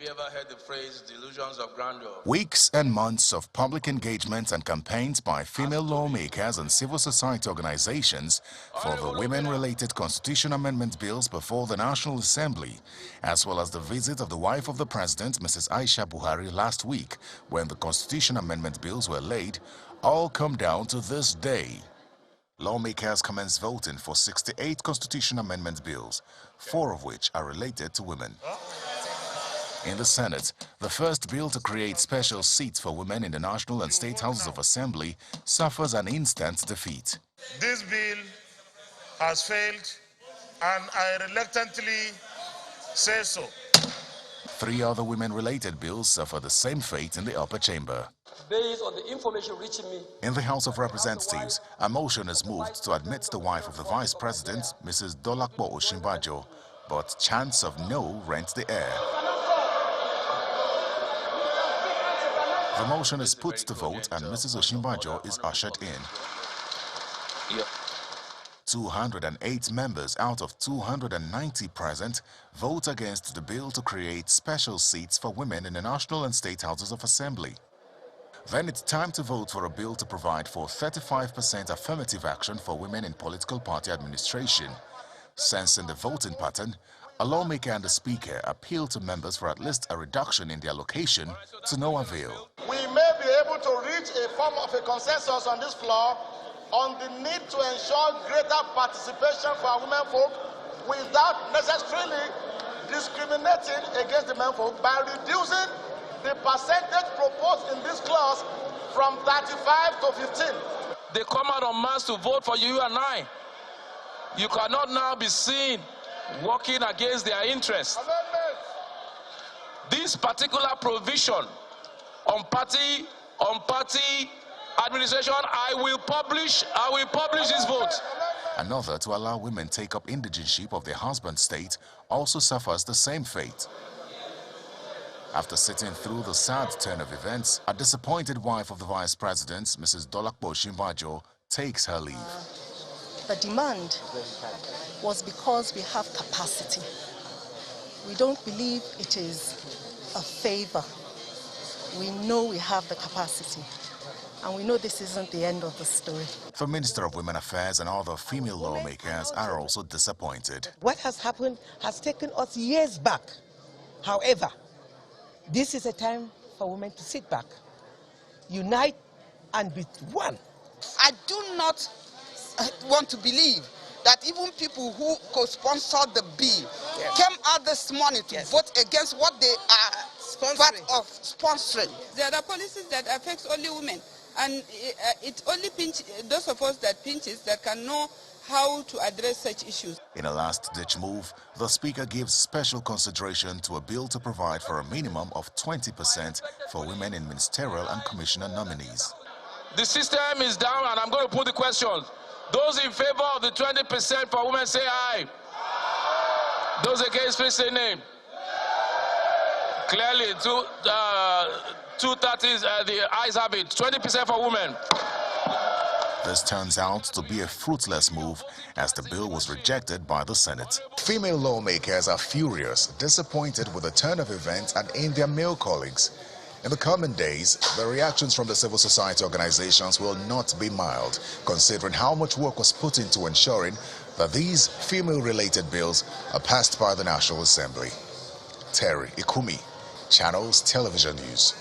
you ever heard the phrase delusions of grandeur? Weeks and months of public engagements and campaigns by female lawmakers and civil society organizations for the women-related constitution amendment bills before the National Assembly, as well as the visit of the wife of the president, Mrs. Aisha Buhari, last week when the constitution amendment bills were laid, all come down to this day. Lawmakers commenced voting for 68 constitution amendment bills, 4 of which are related to women. In the Senate, the first bill to create special seats for women in the National and State Houses of Assembly suffers an instant defeat. This bill has failed, and I reluctantly say so. 3 other women-related bills suffer the same fate in the upper chamber. Based on the information reaching me, in the House of Representatives, a motion is moved to admit the wife of the Vice President, Mrs. Dolakbo Osinbajo, but chants of no rent the air. The motion is put to vote and Mrs. Osinbajo is ushered in. 208 members out of 290 present vote against the bill to create special seats for women in the National and State Houses of Assembly. Then it's time to vote for a bill to provide for 35% affirmative action for women in political party administration. Sensing the voting pattern, a lawmaker and the speaker appeal to members for at least a reduction in their allocation to no avail. We may be able to reach a form of a consensus on this floor on the need to ensure greater participation for our women folk without necessarily discriminating against the men folk by reducing the percentage proposed in this clause from 35 to 15. They come out en masse to vote for you and I. You cannot now be seen working against their interests. This particular provision on party administration, I will publish this vote. Another to allow women take up indigenship of their husband's state also suffers the same fate. After sitting through the sad turn of events, a disappointed wife of the Vice President, Mrs. Dolakbo Osinbajo, takes her leave. The demand was because we have capacity. We don't believe it is a favor. We know we have the capacity. And we know this isn't the end of the story. The Minister of Women Affairs and other female lawmakers are also disappointed. What has happened has taken us years back. However, this is a time for women to sit back, unite, and be one. I do not want to believe that even people who co-sponsored the bill came out this morning to vote against what they are part of sponsoring. There are policies that affect only women, and it only those of us that pinches that can know how to address such issues. In a last-ditch move, the Speaker gives special consideration to a bill to provide for a minimum of 20% for women in ministerial and commissioner nominees. The system is down, and I'm going to put the questions. Those in favor of the 20% for women, say aye. Those against, please say nay. Clearly, 230s, the ayes have it. 20% for women. This turns out to be a fruitless move as the bill was rejected by the Senate. Female lawmakers are furious, disappointed with the turn of events and in their male colleagues. In the coming days, the reactions from the civil society organizations will not be mild, considering how much work was put into ensuring that these female-related bills are passed by the National Assembly. Terry Ikumi, Channels Television News.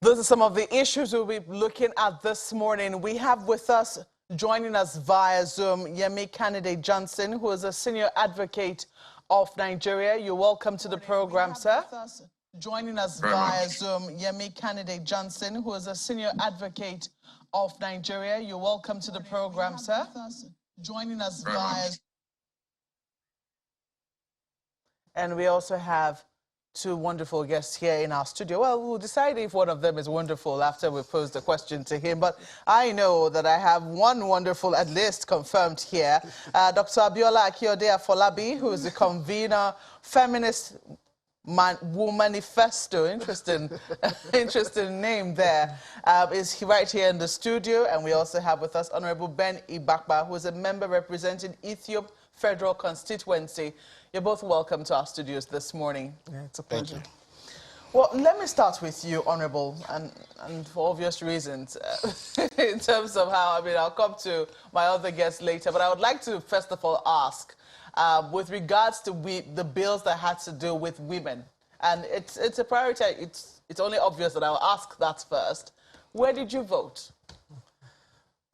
Those are some of the issues we'll be looking at this morning. We have with us, joining us via Zoom, Yemi Candidate Johnson, who is a senior advocate of Nigeria. You're welcome to the program, sir. Joining us via Zoom, Yemi Candidate Johnson, who is a senior advocate of Nigeria. You're welcome to the program, sir. Joining us via... And we also have two wonderful guests here in our studio. Well, we'll decide if one of them is wonderful after we pose the question to him. But I know that I have one wonderful, at least, confirmed here. Dr. Abiola Akiode Afolabi, who is the convener, feminist Womanifesto, interesting name there, is right here in the studio. And we also have with us Honorable Ben Ibakba, who is a member representing Ethiopia Federal Constituency. You're both welcome to our studios this morning. Yeah, it's a pleasure. Well, let me start with you, Honorable, and for obvious reasons, in terms of how, I'll come to my other guests later, but I would like to first of all ask, with regards to the bills that had to do with women, and it's a priority, it's only obvious that I'll ask that first. Where did you vote?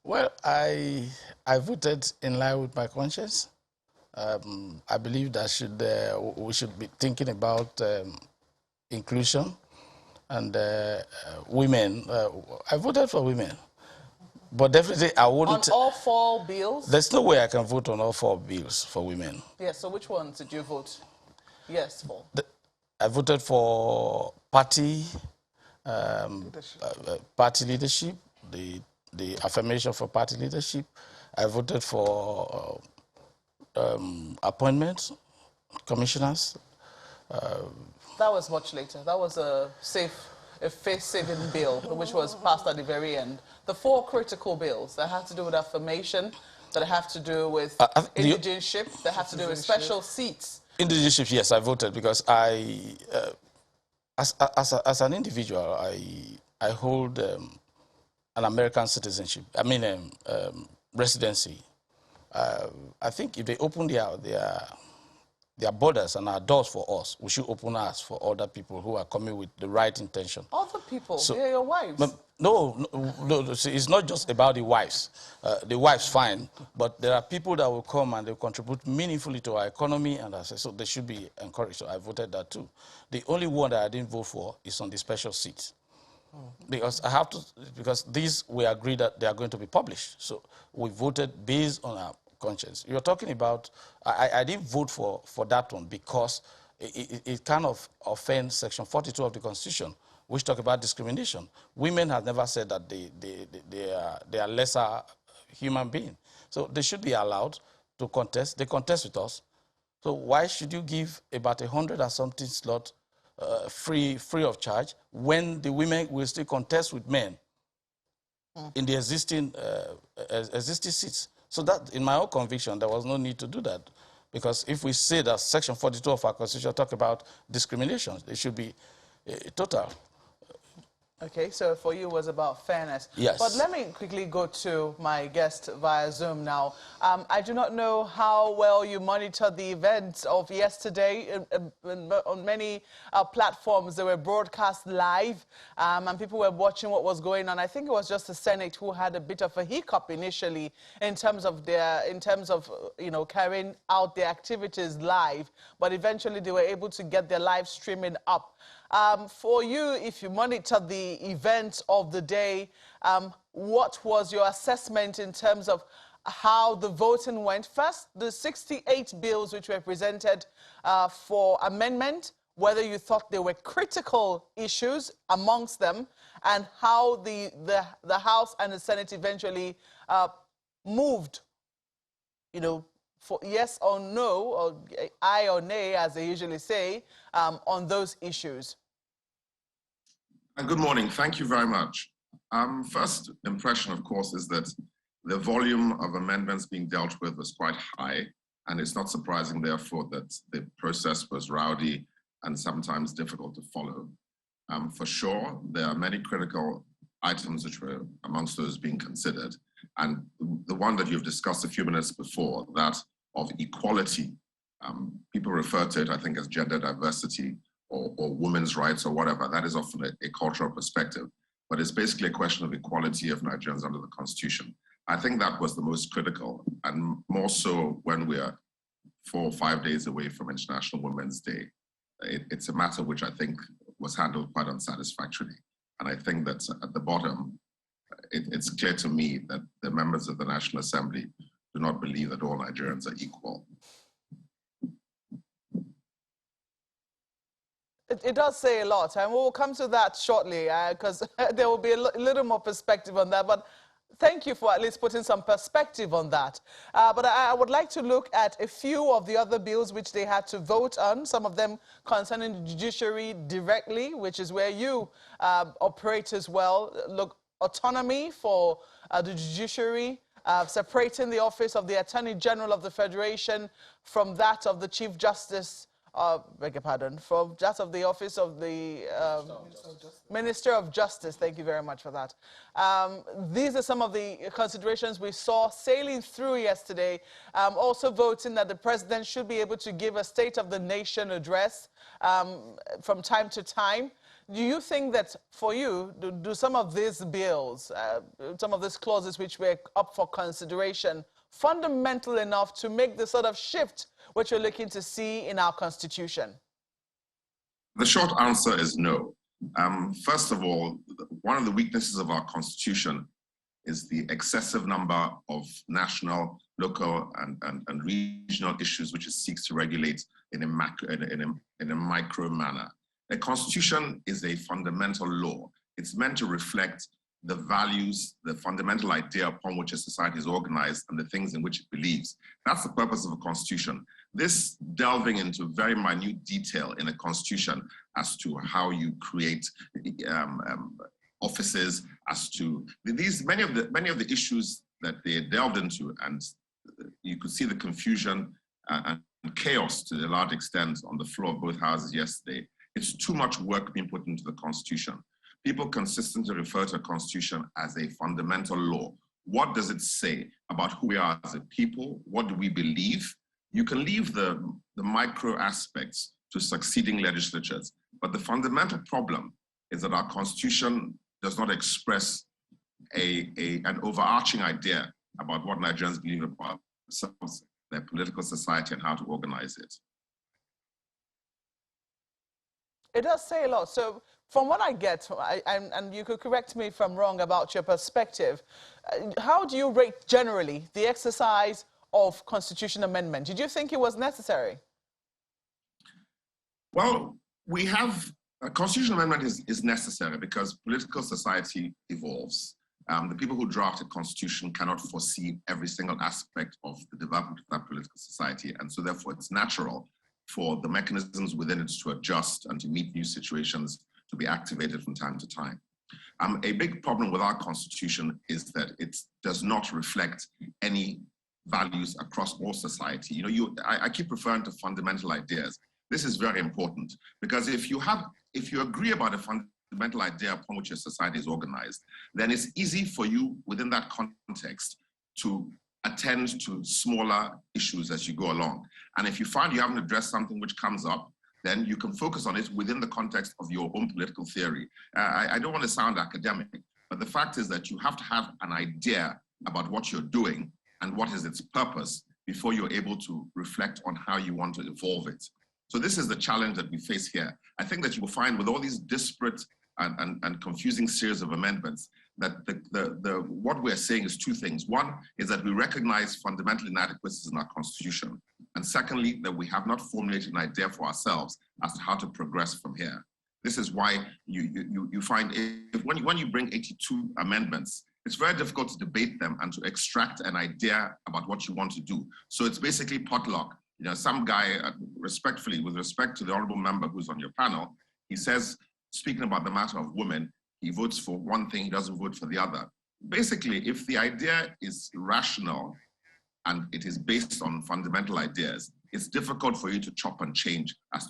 Well, I voted in line with my conscience. I believe that we should be thinking about inclusion and women. I voted for women, but definitely I wouldn't. On all 4 bills? There's no way I can vote on all 4 bills for women. Yes, so which ones did you vote yes for? I voted for party leadership, the affirmation for party leadership. I voted for appointments, commissioners. That was much later. That was a face-saving bill, which was passed at the very end. The 4 critical bills that have to do with affirmation, that have to do with indigenship, that have to do with special seats. Indigenship, yes, I voted because as an individual, I hold an American citizenship. Residency. I think if they open their borders and our doors for us, we should open ours for other people who are coming with the right intention. Other people? So, they're your wives? No, see, it's not just about the wives. The wives, fine, but there are people that will come and they will contribute meaningfully to our economy, and so they should be encouraged. So I voted that too. The only one that I didn't vote for is on the special seats. Because these we agreed that they are going to be published. So we voted based on our conscience. You're talking about, I didn't vote for that one because it kind of offends Section 42 of the Constitution, which talk about discrimination. Women have never said that they are lesser human beings. So they should be allowed to contest. They contest with us. So why should you give about 100 or something slot free of charge when the women will still contest with men in the existing seats? So that, in my own conviction, there was no need to do that. Because if we say that Section 42 of our Constitution talk about discrimination, it should be total. Okay, so for you it was about fairness. Yes. But let me quickly go to my guest via Zoom now. I do not know how well you monitored the events of yesterday. On many platforms, they were broadcast live, and people were watching what was going on. I think it was just the Senate who had a bit of a hiccup initially in terms of carrying out their activities live, but eventually they were able to get their live streaming up. For you, if you monitored the events of the day, what was your assessment in terms of how the voting went? First, the 68 bills which were presented for amendment, whether you thought there were critical issues amongst them, and how the House and the Senate eventually moved, for yes or no, or aye or nay, as they usually say, on those issues. Good morning. Thank you very much. First impression, of course, is that the volume of amendments being dealt with was quite high, and it's not surprising, therefore, that the process was rowdy and sometimes difficult to follow. For sure, there are many critical items which were amongst those being considered, and the one that you've discussed a few minutes before, that of equality, people refer to it, I think, as gender diversity, or women's rights or whatever. That is often a cultural perspective, but it's basically a question of equality of Nigerians under the Constitution. I think that was the most critical, and more so when we are 4 or 5 days away from International Women's Day. It's a matter which I think was handled quite unsatisfactorily. And I think that at the bottom, it's clear to me that the members of the National Assembly do not believe that all Nigerians are equal. It does say a lot, and we'll come to that shortly, because there will be a little more perspective on that. But thank you for at least putting some perspective on that. But I would like to look at a few of the other bills which they had to vote on, some of them concerning the judiciary directly, which is where you operate as well. Look, autonomy for the judiciary, separating the office of the Attorney General of the Federation from that of the Chief Justice, beg your pardon, from that of the office of the Minister of Justice. Thank you very much for that. These are some of the considerations we saw sailing through yesterday. Also voting that the president should be able to give a State of the Nation address from time to time. Do you think that for you, do some of these bills, some of these clauses which were up for consideration, fundamental enough to make the sort of shift which you're looking to see in our Constitution? The short answer is no. First of all, one of the weaknesses of our Constitution is the excessive number of national, local, and regional issues which it seeks to regulate in a micro manner. A Constitution is a fundamental law. It's meant to reflect the values, the fundamental idea upon which a society is organized and the things in which it believes. That's the purpose of a Constitution. This delving into very minute detail in a Constitution as to how you create offices, as to many of the issues that they delved into, and you could see the confusion and chaos to a large extent on the floor of both houses yesterday. It's too much work being put into the Constitution. People consistently refer to a Constitution as a fundamental law. What does it say about who we are as a people? What do we believe? You can leave the micro aspects to succeeding legislatures, but the fundamental problem is that our Constitution does not express an overarching idea about what Nigerians believe about themselves, their political society, and how to organize it. It does say a lot. So from what I get, and you could correct me if I'm wrong about your perspective, how do you rate generally the exercise of constitution amendment? Did you think it was necessary? Well, we have a constitutional amendment is necessary because political society evolves. The people who draft a constitution cannot foresee every single aspect of the development of that political society. And so therefore it's natural for the mechanisms within it to adjust and to meet new situations to be activated from time to time. A big problem with our constitution is that it does not reflect any values across all society. You know, I keep referring to fundamental ideas. This is very important because if you agree about a fundamental idea upon which your society is organized, then it's easy for you within that context to attend to smaller issues as you go along. And if you find you haven't addressed something which comes up, then you can focus on it within the context of your own political theory. I don't want to sound academic, but the fact is that you have to have an idea about what you're doing and what is its purpose before you're able to reflect on how you want to evolve it. So this is the challenge that we face here. I think that you will find with all these disparate and confusing series of amendments that what we're saying is two things. One is that we recognize fundamental inadequacies in our constitution. And secondly, that we have not formulated an idea for ourselves as to how to progress from here. This is why you find when you bring 82 amendments, it's very difficult to debate them and to extract an idea about what you want to do. So it's basically potluck. You know, some guy, respectfully, with respect to the honorable member who's on your panel, he says, speaking about the matter of women, he votes for one thing, he doesn't vote for the other. Basically, if the idea is rational and it is based on fundamental ideas, it's difficult for you to chop and change as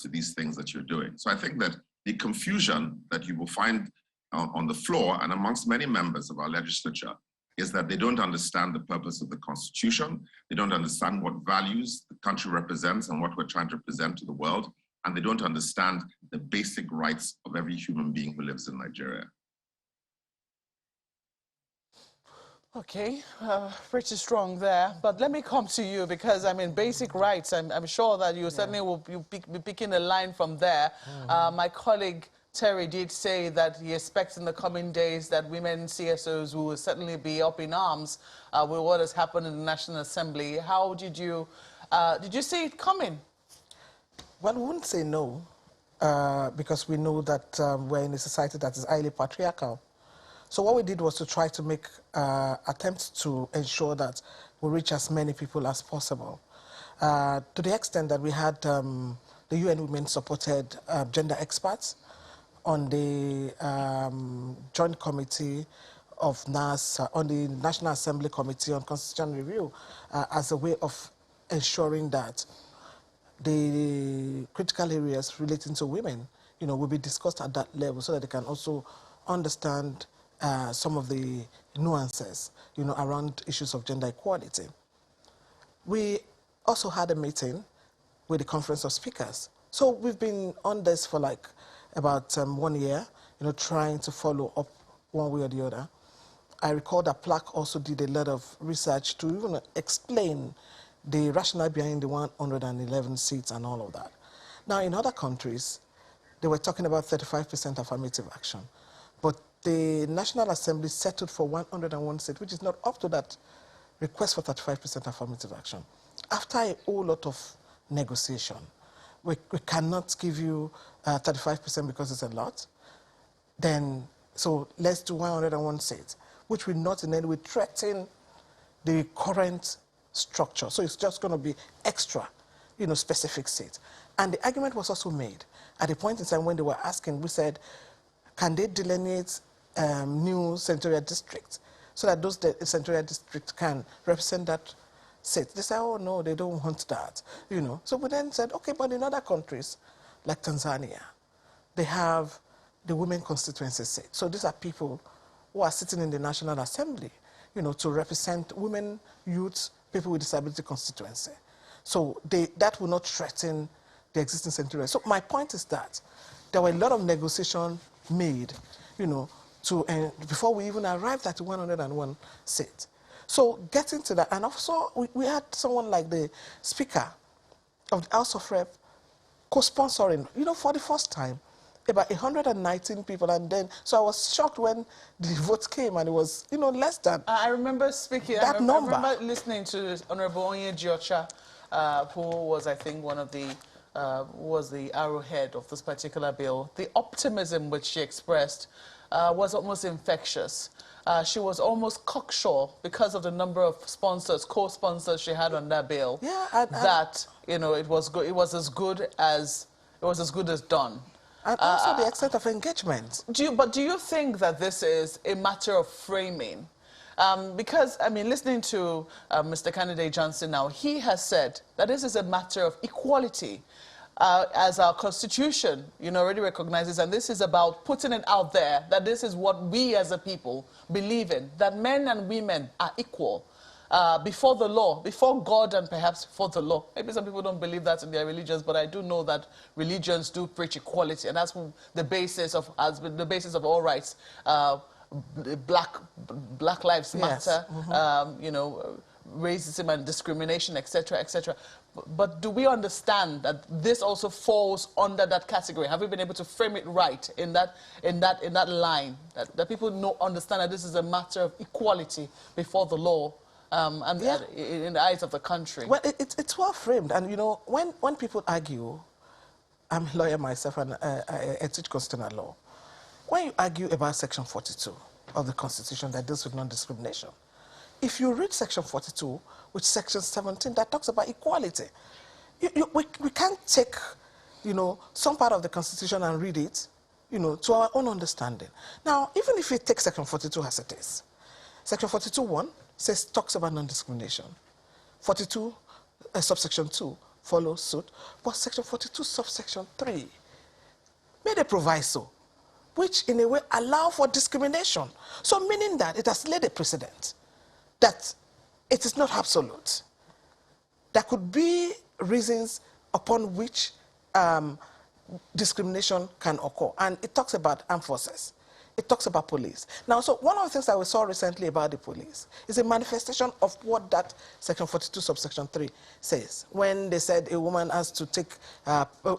to these things that you're doing. So I think that the confusion that you will find on the floor and amongst many members of our legislature is that they don't understand the purpose of the Constitution. They don't understand what values the country represents and what we're trying to present to the world. And they don't understand the basic rights of every human being who lives in Nigeria. Okay, pretty strong there. But let me come to you because, I mean, basic rights, I'm sure that you certainly will be picking a line from there. My colleague Terry did say that he expects in the coming days that women CSOs will certainly be up in arms with what has happened in the National Assembly. How did you see it coming? Well, we wouldn't say no because we know that we're in a society that is highly patriarchal. So what we did was to try to make attempts to ensure that we reach as many people as possible. To the extent that we had the UN Women supported gender experts on the Joint Committee of NASS, on the National Assembly Committee on Constitutional Review, as a way of ensuring that the critical areas relating to women, will be discussed at that level so that they can also understand some of the nuances, around issues of gender equality. We also had a meeting with the Conference of Speakers. So we've been on this for like about 1 year, trying to follow up one way or the other. I recall that PLAC also did a lot of research to even explain the rationale behind the 111 seats and all of that. Now, in other countries, they were talking about 35% affirmative action. But the National Assembly settled for 101 seats, which is not up to that request for 35% affirmative action. After a whole lot of negotiation, we cannot give you 35% because it's a lot. Then, so let's do 101 seats, which will not in any way threaten the current structure. So it's just going to be extra, specific seats. And the argument was also made at a point in time when they were asking, we said, can they delineate new senatorial districts so that those senatorial districts can represent that seat? They said, oh, no, they don't want that, So we then said, okay, but in other countries, like Tanzania, they have the women constituency seat. So these are people who are sitting in the National Assembly, to represent women, youths, people with disability constituency. So that will not threaten the existing senatorial. So my point is that there were a lot of negotiation made, before we even arrived at 101 seats. So getting to that, and also we had someone like the Speaker of the House of Rep co-sponsoring, for the first time, about 119 people, and then, so I was shocked when the vote came and it was, less than I remember speaking, that number. I remember listening to Honorable Onye Giocha, who was, I think, one of the, was the arrowhead of this particular bill. The optimism which she expressed was almost infectious. She was almost cocksure because of the number of sponsors, co-sponsors she had on that bill. Yeah, that it was good. It was as good as done. And also the extent of engagement. But do you think that this is a matter of framing? Because, I mean, listening to Mr. Candidate Johnson now, he has said that this is a matter of equality. As our Constitution, already recognizes, and this is about putting it out there, that this is what we as a people believe in, that men and women are equal before the law, before God and perhaps before the law. Maybe some people don't believe that in their religions, but I do know that religions do preach equality, and that's the basis of, all rights. Black Lives Matter, yes. Racism and discrimination, etc., etc. But do we understand that this also falls under that category? Have we been able to frame it right in that line, that people understand that this is a matter of equality before the law and in the eyes of the country? Well, it's well framed, and when people argue, I'm a lawyer myself and I teach constitutional law. When you argue about Section 42 of the Constitution that deals with non-discrimination, if you read Section 42, which is Section 17, that talks about equality, we can't take, some part of the Constitution and read it, to our own understanding. Now, even if you take Section 42 as it is, Section 42(1) talks about non-discrimination. 42, subsection 2 follows suit, but Section 42, subsection 3 made a proviso, which in a way allow for discrimination. So meaning that it has laid a precedent that it is not absolute. There could be reasons upon which discrimination can occur. And it talks about armed forces. it talks about police. Now, so one of the things that we saw recently about the police is a manifestation of what that Section 42, subsection 3 says. When they said a woman has to take,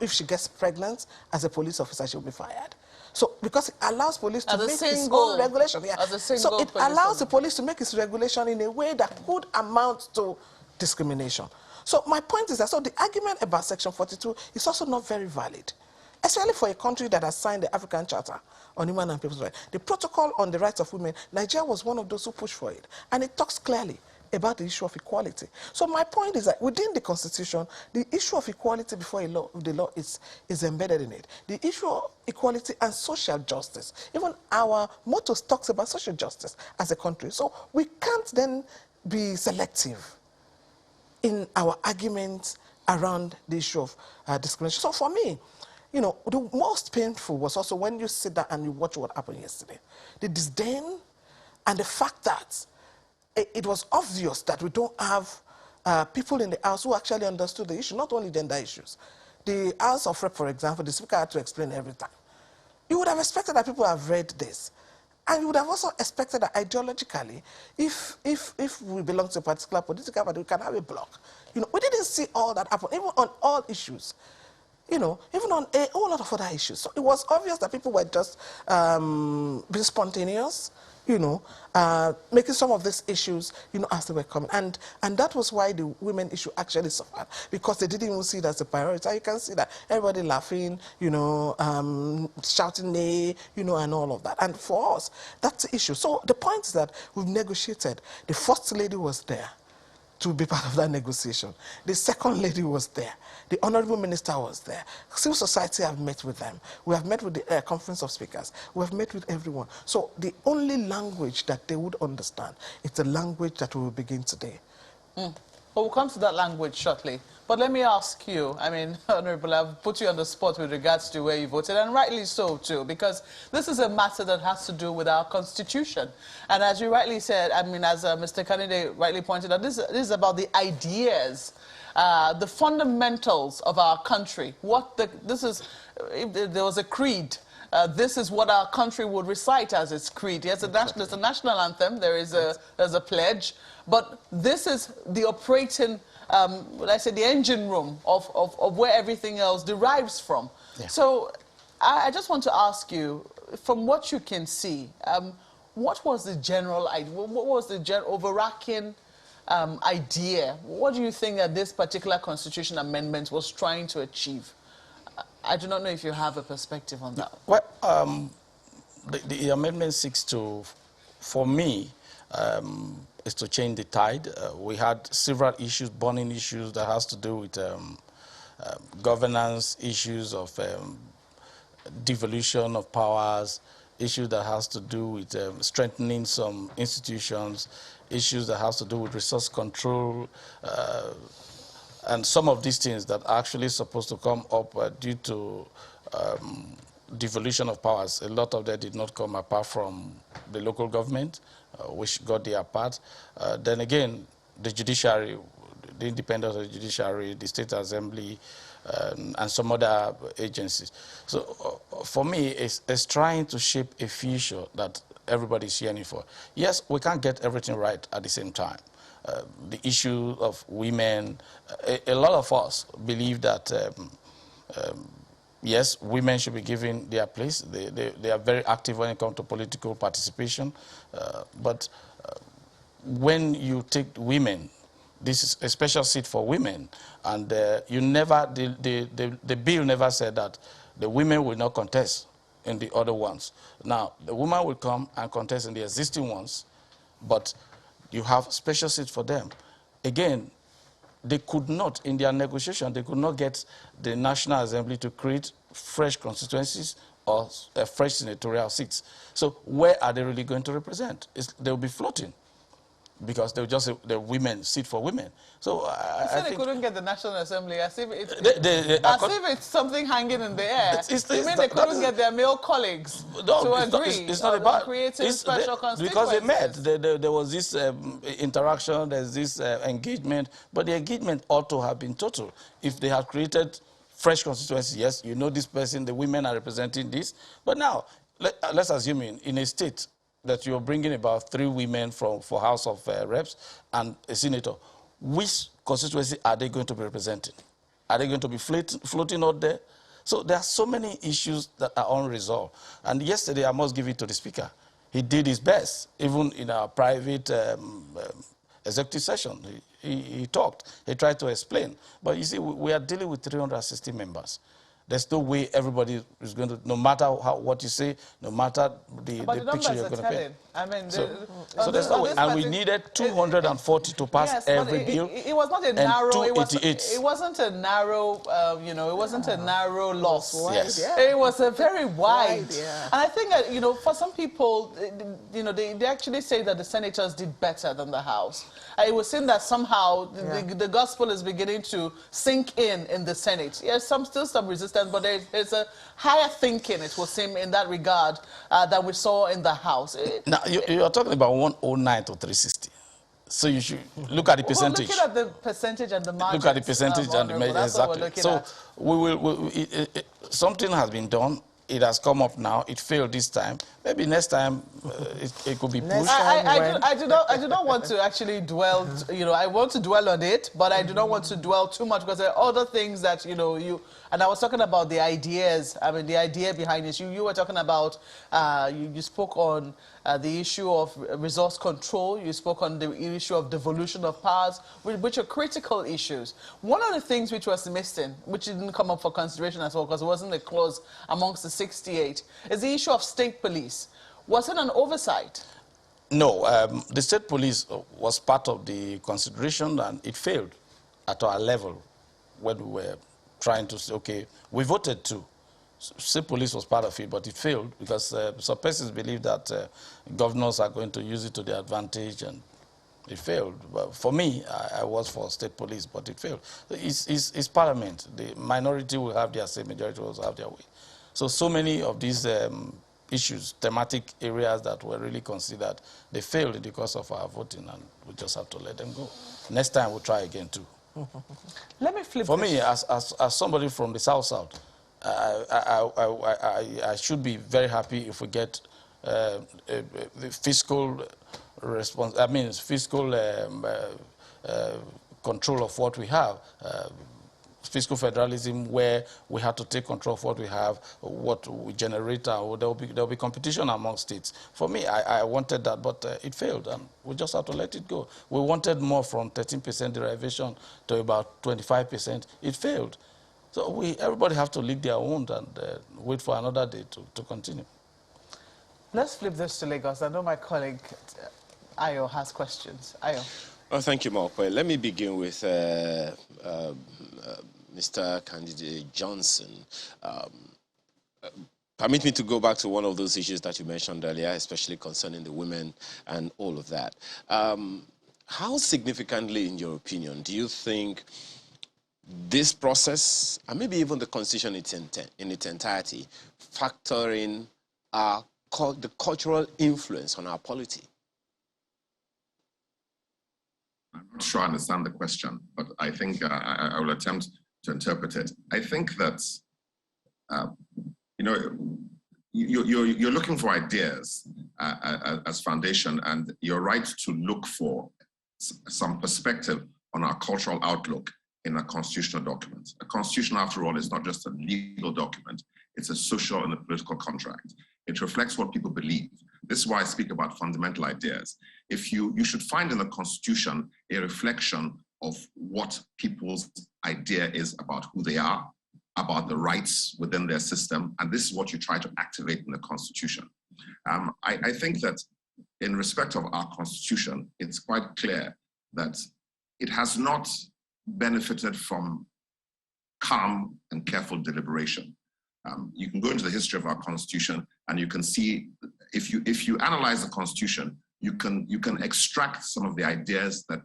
if she gets pregnant as a police officer, she'll be fired. So, because it allows police to make its own regulation. Yeah. So it allows the police to make its regulation in a way that could amount to discrimination. So my point is that, so the argument about Section 42 is also not very valid, especially for a country that has signed the African Charter on Human and People's Rights. The Protocol on the Rights of Women, Nigeria was one of those who pushed for it. And it talks clearly about the issue of equality. So my point is that within the Constitution, the issue of equality before the law is embedded in it. The issue of equality and social justice. Even our motto talks about social justice as a country. So we can't then be selective in our arguments around the issue of discrimination. So for me, you know, the most painful was also when you sit down and you watch what happened yesterday. The disdain and the fact that it was obvious that we don't have people in the House who actually understood the issue, not only gender issues. The House of Rep, for example, the Speaker had to explain every time. You would have expected that people have read this. And you would have also expected that ideologically, if we belong to a particular political party, we can have a block. You know, we didn't see all that happen, even on all issues. You know, even on a whole lot of other issues. So it was obvious that people were just being spontaneous, you know, making some of these issues, you know, as they were coming. And that was why the women issue actually suffered, because they didn't even see it as a priority. You can see that everybody laughing, you know, shouting nay, you know, and all of that. And for us, that's the issue. So the point is that we've negotiated. The First Lady was there to be part of that negotiation. The Second Lady was there. The Honorable Minister was there. Civil society have met with them. We have met with the Conference of Speakers. We have met with everyone. So the only language that they would understand is the language that we will begin today. Well, we'll come to that language shortly. But let me ask you, I mean, Honorable, I've put you on the spot with regards to where you voted, and rightly so, too, because this is a matter that has to do with our Constitution. And as you rightly said, I mean, as Mr. Kennedy rightly pointed out, this is about the ideas, the fundamentals of our country. If there was a creed, this is what our country would recite as its creed. Yes, there's a national anthem, there's a pledge, but this is the operating, let's say, the engine room of where everything else derives from. Yeah. So I just want to ask you, from what you can see, what was the general idea? What was the overarching idea? What do you think that this particular constitution amendment was trying to achieve? I do not know if you have a perspective on that. Well, the amendment seeks to, for me, is to change the tide. We had several issues, burning issues that has to do with governance, issues of devolution of powers, issues that has to do with strengthening some institutions, issues that has to do with resource control, and some of these things that are actually supposed to come up due to devolution of powers. A lot of that did not come apart from the local government, which got their part. Then again, the judiciary, the independence of the judiciary, the state assembly, and some other agencies. So for me, it's trying to shape a future that everybody is yearning for. Yes, we can't get everything right at the same time. The issue of women, a lot of us believe that, yes, women should be given their place. They are very active when it comes to political participation. But when you take women, this is a special seat for women, and you never, the bill never said that the women will not contest in the other ones. Now, the woman will come and contest in the existing ones, but you have special seats for them. Again, they could not, in their negotiation, they could not get the National Assembly to create fresh constituencies or fresh senatorial seats. So where are they really going to represent? They'll be floating, because they were just the women, seat for women. So I think they couldn't get the National Assembly, as if it's something hanging in the air. You mean they couldn't get their male colleagues to agree? It's not about creating special constituencies. Because they met. There was this interaction, there's this engagement, but the engagement ought to have been total. If they had created fresh constituencies, yes, you know this person, the women are representing this, but now let's assume in a state that you're bringing about 3 women for House of Reps and a senator, which constituency are they going to be representing? Are they going to be floating out there? So there are so many issues that are unresolved. And yesterday, I must give it to the Speaker. He did his best, even in our private executive session. He talked. He tried to explain. But you see, we are dealing with 360 members. There's no way everybody is going to, no matter what you say, no matter the picture you're going to paint. I mean, so there's no way. And we needed 240 to pass every bill. It was not a narrow. It wasn't a narrow. It wasn't a narrow loss. Yes. It was a very wide. And I think that, for some people, they actually say that the senators did better than the House. It was seen that somehow the gospel is beginning to sink in the Senate. Yes, still some resistance, but there's a higher thinking, it will seem, in that regard that we saw in the House. Now, you're talking about 109 to 360. So you should look at the percentage. Looking at the percentage and the margins. Look at the percentage and the measure, exactly. So something has been done. It has come up now. It failed this time. Maybe next time it could be pushed. I do not want to actually dwell. I want to dwell on it, but I do not want to dwell too much because there are other things that And I was talking about the ideas. I mean, the idea behind this. You were talking about. You spoke on the issue of resource control. You spoke on the issue of devolution of powers, which are critical issues. One of the things which was missing, which didn't come up for consideration as well, because it wasn't a clause amongst the 68, is the issue of state police. Was it an oversight? No, the state police was part of the consideration, and it failed at our level when we were trying to say, okay, we voted too. State police was part of it, but it failed because some persons believe that governors are going to use it to their advantage, and it failed. But for me, I was for state police, but it failed. It's parliament. The minority will have their say, majority will also have their way. So many of these issues, thematic areas that were really considered, they failed in the course of our voting, and we just have to let them go. Next time, we'll try again, too. Let me flip For me, as somebody from the South, I should be very happy if we get the fiscal fiscal control of what we have. Fiscal federalism, where we have to take control of what we have, what we generate, there will be competition among states. For me, I wanted that, but it failed, and we just have to let it go. We wanted more, from 13% derivation to about 25%. It failed. So everybody have to lick their wound and wait for another day to continue. Let's flip this to Lagos. I know my colleague Ayo has questions. Ayo. Oh, thank you, Mark. Let me begin with Mr. Candidate Johnson. Permit me to go back to one of those issues that you mentioned earlier, especially concerning the women and all of that. How significantly, in your opinion, do you think this process, and maybe even the Constitution in its entirety, factor in the cultural influence on our polity? I'm not sure I understand the question, but I think I will attempt to interpret it. I think that, you're looking for ideas as foundation, and you're right to look for some perspective on our cultural outlook in a constitutional document. A constitution, after all, is not just a legal document. It's a social and a political contract. It reflects what people believe. This is why I speak about fundamental ideas. If you should find in the Constitution a reflection of what people's idea is about who they are, about the rights within their system, and this is what you try to activate in the Constitution. I think that in respect of our Constitution, it's quite clear that it has not benefited from calm and careful deliberation. You can go into the history of our Constitution, and you can see, if you analyze the Constitution, you can extract some of the ideas that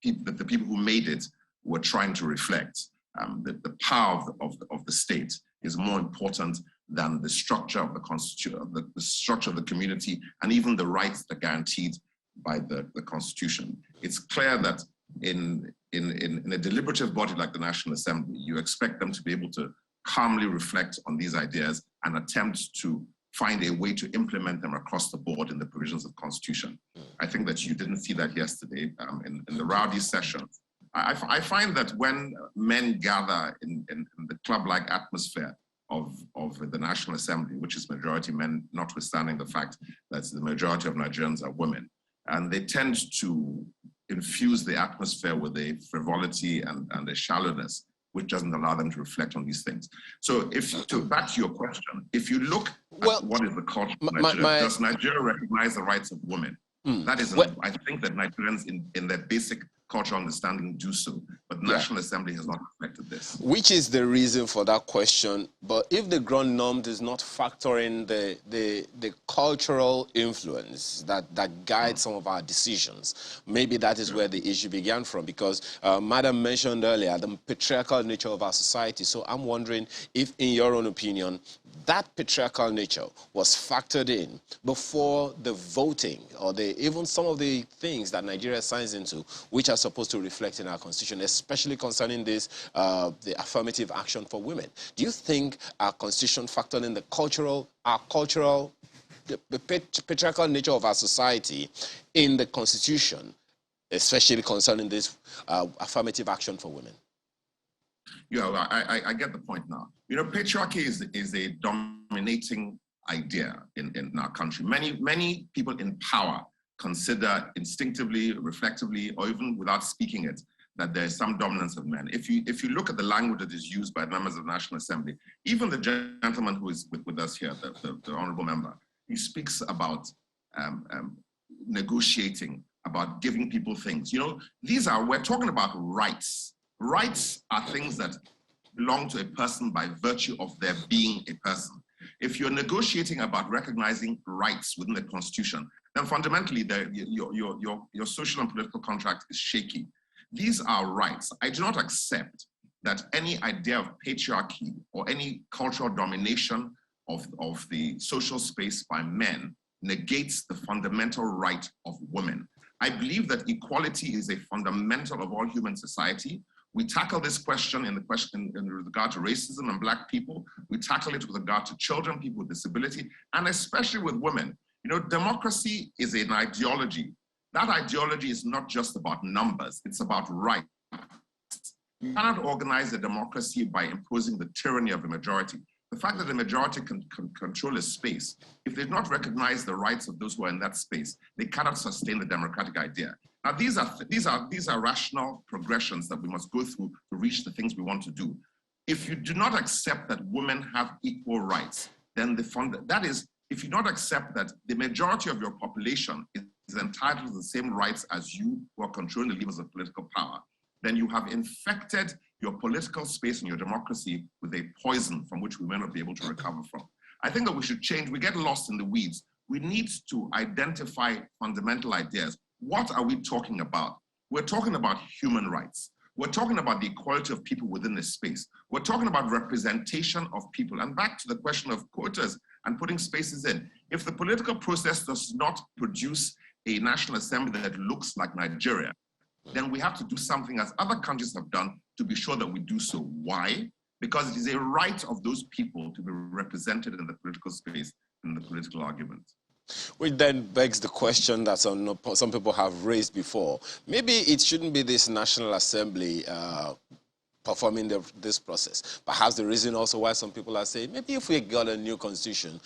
the people who made it were trying to reflect. The power of the state is more important than the structure of the Constitution, the structure of the community, and even the rights that are guaranteed by the Constitution. It's clear that in a deliberative body like the National Assembly, you expect them to be able to calmly reflect on these ideas and attempt to find a way to implement them across the board in the provisions of the Constitution. I think that you didn't see that yesterday in the rowdy session. I find that when men gather in the club-like atmosphere of the National Assembly, which is majority men, notwithstanding the fact that the majority of Nigerians are women, and they tend to infuse the atmosphere with a frivolity and a shallowness, which doesn't allow them to reflect on these things. So back to your question, if you look at what is the culture of Nigeria, does Nigeria recognize the rights of women? That is, I think that Nigerians in their basic cultural understanding do so, but National Assembly has not reflected this. Which is the reason for that question. But if the ground norm does not factor in the cultural influence that guides some of our decisions, maybe that is where the issue began from, because Madam mentioned earlier the patriarchal nature of our society. So I'm wondering if, in your own opinion, that patriarchal nature was factored in before the voting or even some of the things that Nigeria signs into, which are supposed to reflect in our constitution, especially concerning this, the affirmative action for women. Do you think our constitution factored in the patriarchal nature of our society in the constitution, especially concerning this affirmative action for women? Yeah, I get the point now. You know, patriarchy is a dominating idea in our country. Many people in power consider instinctively, reflectively, or even without speaking it, that there is some dominance of men. If you look at the language that is used by members of the National Assembly, even the gentleman who is with us here, the honorable member, he speaks about negotiating, about giving people things. You know, we're talking about rights. Rights are things that belong to a person by virtue of their being a person. If you're negotiating about recognizing rights within the Constitution, then fundamentally your social and political contract is shaky. These are rights. I do not accept that any idea of patriarchy or any cultural domination of the social space by men negates the fundamental right of women. I believe that equality is a fundamental of all human society. We tackle this question in regard to racism and Black people. We tackle it with regard to children, people with disability, and especially with women. You know, democracy is an ideology. That ideology is not just about numbers, it's about rights. You cannot organize a democracy by imposing the tyranny of the majority. The fact that the majority can control a space, if they do not recognize the rights of those who are in that space, they cannot sustain the democratic idea. Now, these are rational progressions that we must go through to reach the things we want to do. If you do not accept that women have equal rights, then if you don't accept that the majority of your population is entitled to the same rights as you who are controlling the levers of political power, then you have infected your political space and your democracy with a poison from which we may not be able to recover from. I think that we should change. We get lost in the weeds. We need to identify fundamental ideas. What are we talking about? We're talking about human rights. We're talking about the equality of people within this space. We're talking about representation of people. And back to the question of quotas and putting spaces in. If the political process does not produce a National Assembly that looks like Nigeria, then we have to do something as other countries have done to be sure that we do so. Why? Because it is a right of those people to be represented in the political space, in the political argument. Which then begs the question that some people have raised before. Maybe it shouldn't be this National Assembly performing this process. Perhaps the reason also why some people are saying, maybe if we got a new constitution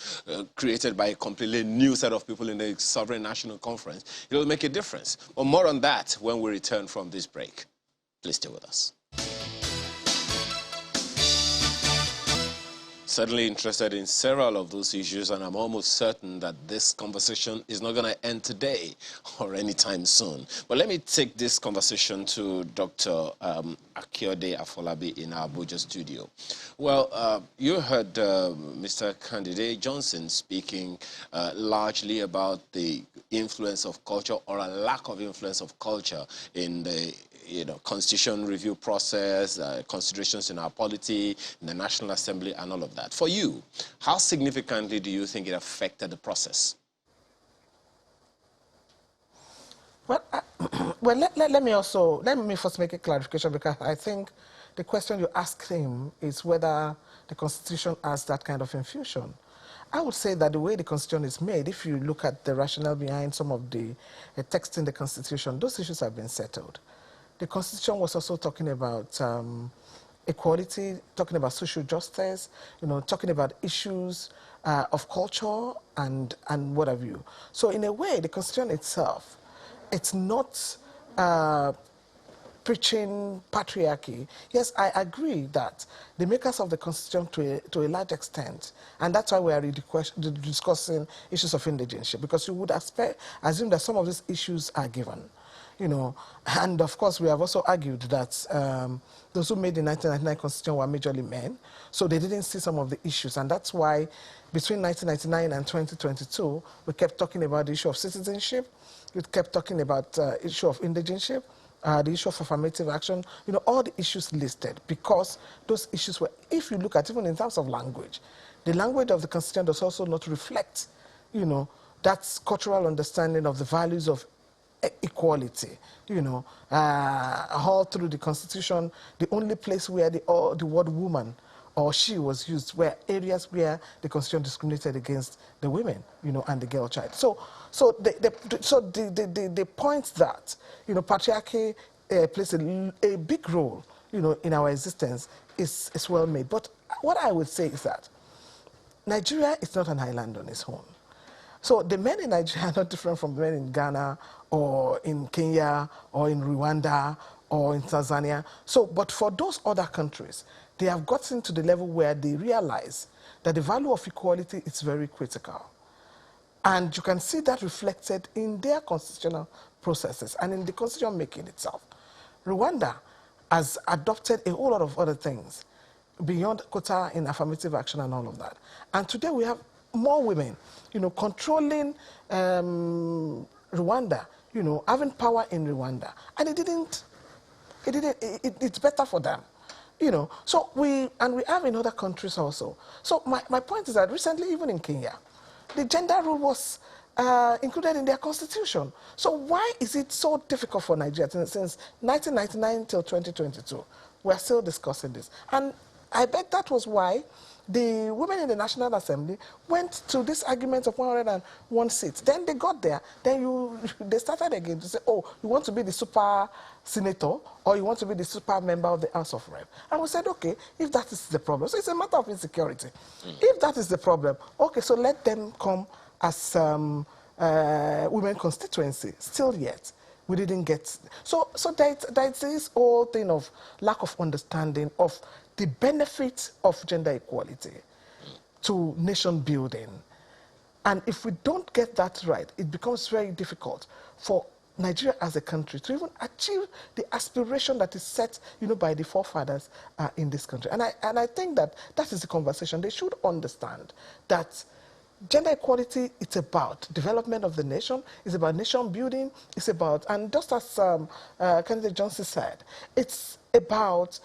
created by a completely new set of people in the Sovereign National Conference, it will make a difference. But more on that when we return from this break. Please stay with us. Certainly interested in several of those issues, and I'm almost certain that this conversation is not going to end today or anytime soon. But let me take this conversation to Dr. Akiode Afolabi in our Abuja studio. Well, you heard Mr. Candidate Johnson speaking largely about the influence of culture or a lack of influence of culture in the constitution review process, considerations in our polity, in the National Assembly, and all of that. For you, how significantly do you think it affected the process? Well, let me first make a clarification, because I think the question you asked him is whether the Constitution has that kind of infusion. I would say that the way the Constitution is made, if you look at the rationale behind some of the text in the Constitution, those issues have been settled. The Constitution was also talking about equality, talking about social justice, talking about issues of culture and what have you. So in a way, the Constitution itself, it's not preaching patriarchy. Yes, I agree that the makers of the Constitution to a large extent, and that's why we are discussing issues of indigenship, because you would assume that some of these issues are given. And of course we have also argued that those who made the 1999 Constitution were majorly men, so they didn't see some of the issues, and that's why between 1999 and 2022 we kept talking about the issue of citizenship, we kept talking about the issue of indigenship, the issue of affirmative action, all the issues listed, because those issues were, if you look at even in terms of language, the language of the Constitution does also not reflect, that cultural understanding of the values of equality, all through the Constitution. The only place where the word woman or she was used were areas where the Constitution discriminated against the women, and the girl child. So the point that, patriarchy plays a big role, in our existence is well made. But what I would say is that Nigeria is not an island on its own. So the men in Nigeria are not different from the men in Ghana or in Kenya or in Rwanda or in Tanzania. So, but for those other countries, they have gotten to the level where they realize that the value of equality is very critical. And you can see that reflected in their constitutional processes and in the constitution making itself. Rwanda has adopted a whole lot of other things beyond quota in affirmative action and all of that. And today we have more women, controlling Rwanda, having power in Rwanda. And it's better for them, So we have in other countries also. So my point is that recently, even in Kenya, the gender rule was included in their constitution. So why is it so difficult for Nigeria since 1999 till 2022? We're still discussing this. And I bet that was why the women in the National Assembly went to this argument of 101 seats. Then they got there. Then they started again to say, oh, you want to be the super senator or you want to be the super member of the House of Rep. And we said, okay, if that is the problem. So it's a matter of insecurity. If that is the problem, okay, so let them come as women constituency. Still yet, we didn't get. So there's this whole thing of lack of understanding of the benefit of gender equality to nation building. And if we don't get that right, it becomes very difficult for Nigeria as a country to even achieve the aspiration that is set, by the forefathers in this country. And I think that is the conversation. They should understand that gender equality, it's about development of the nation, it's about nation building, it's about, and just as Kennedy Johnson said, it's about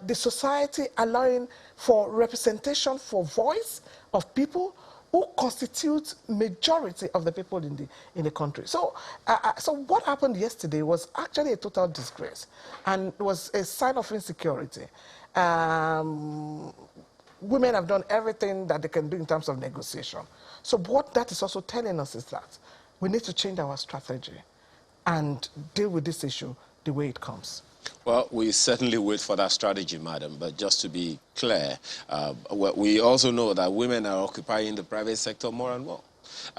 the society allowing for representation, for voice of people who constitute majority of the people in the country. So, so what happened yesterday was actually a total disgrace, and was a sign of insecurity. Women have done everything that they can do in terms of negotiation. So what that is also telling us is that we need to change our strategy and deal with this issue the way it comes. Well, we certainly wait for that strategy, madam. But just to be clear, we also know that women are occupying the private sector more and more.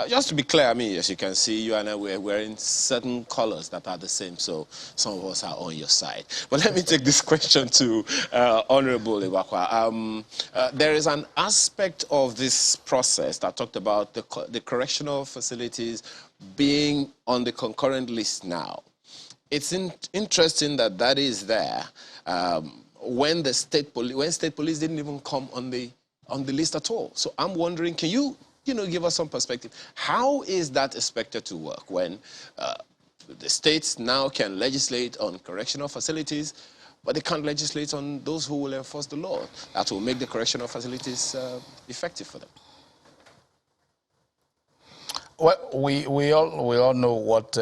Just to be clear, as you can see, you and I were wearing certain colors that are the same, so some of us are on your side. But let me take this question to Honorable Iwakwa. There is an aspect of this process that talked about the correctional facilities being on the concurrent list now. It's interesting that is there when state police didn't even come on the list at all. So I'm wondering, can you give us some perspective? How is that expected to work when the states now can legislate on correctional facilities, but they can't legislate on those who will enforce the law that will make the correctional facilities effective for them? Well, we all know what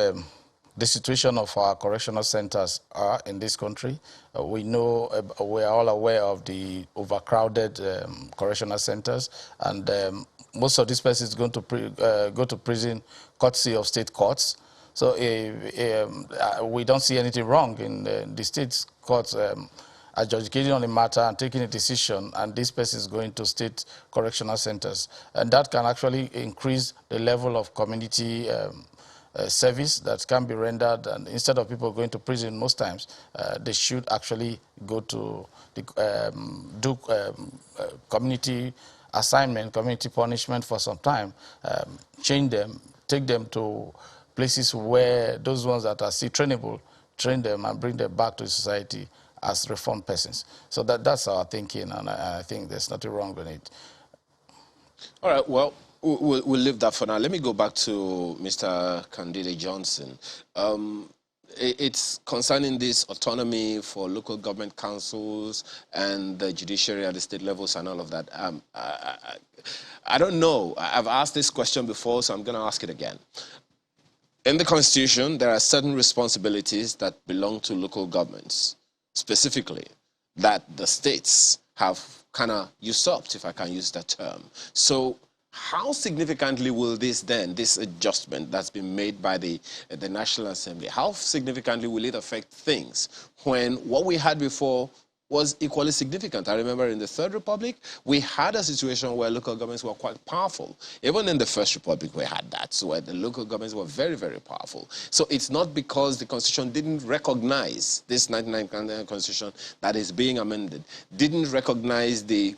the situation of our correctional centers are in this country. We know, we are all aware of the overcrowded correctional centers, and most of these persons going to go to prison courtesy of state courts. So we don't see anything wrong in the state courts adjudicating on the matter and taking a decision, and this person is going to state correctional centers. And that can actually increase the level of community service that can be rendered, and instead of people going to prison most times, they should actually go to the, community assignment, community punishment for some time, change them, take them to places where those ones that are still trainable, train them and bring them back to society as reformed persons. So that's our thinking, and I think there's nothing wrong with it. All right, well, we'll leave that for now. Let me go back to Mr. Candide Johnson. It's concerning this autonomy for local government councils and the judiciary at the state levels and all of that. I don't know. I've asked this question before, so I'm going to ask it again. In the Constitution, there are certain responsibilities that belong to local governments, specifically, that the states have kind of usurped, if I can use that term. So how significantly will this adjustment that's been made by the National Assembly, how significantly will it affect things when what we had before was equally significant? I remember in the Third Republic, we had a situation where local governments were quite powerful. Even in the First Republic, we had that, so where the local governments were very, very powerful. So it's not because the Constitution didn't recognize, this 1999 Constitution that is being amended, didn't recognize the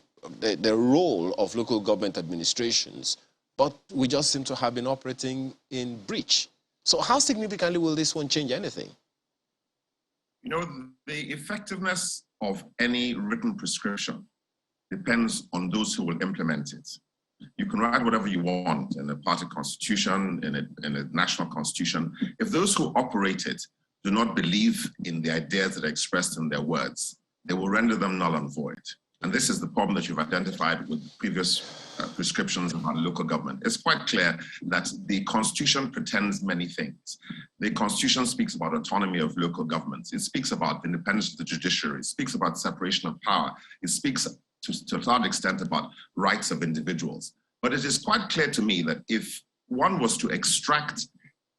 role of local government administrations, but we just seem to have been operating in breach. So how significantly will this one change anything? You know, the effectiveness of any written prescription depends on those who will implement it. You can write whatever you want in a party constitution, in a national constitution. If those who operate it do not believe in the ideas that are expressed in their words, they will render them null and void. And this is the problem that you've identified with previous prescriptions about local government. It's quite clear that the Constitution pretends many things. The Constitution speaks about autonomy of local governments. It speaks about independence of the judiciary. It speaks about separation of power. It speaks to a large extent about rights of individuals. But it is quite clear to me that if one was to extract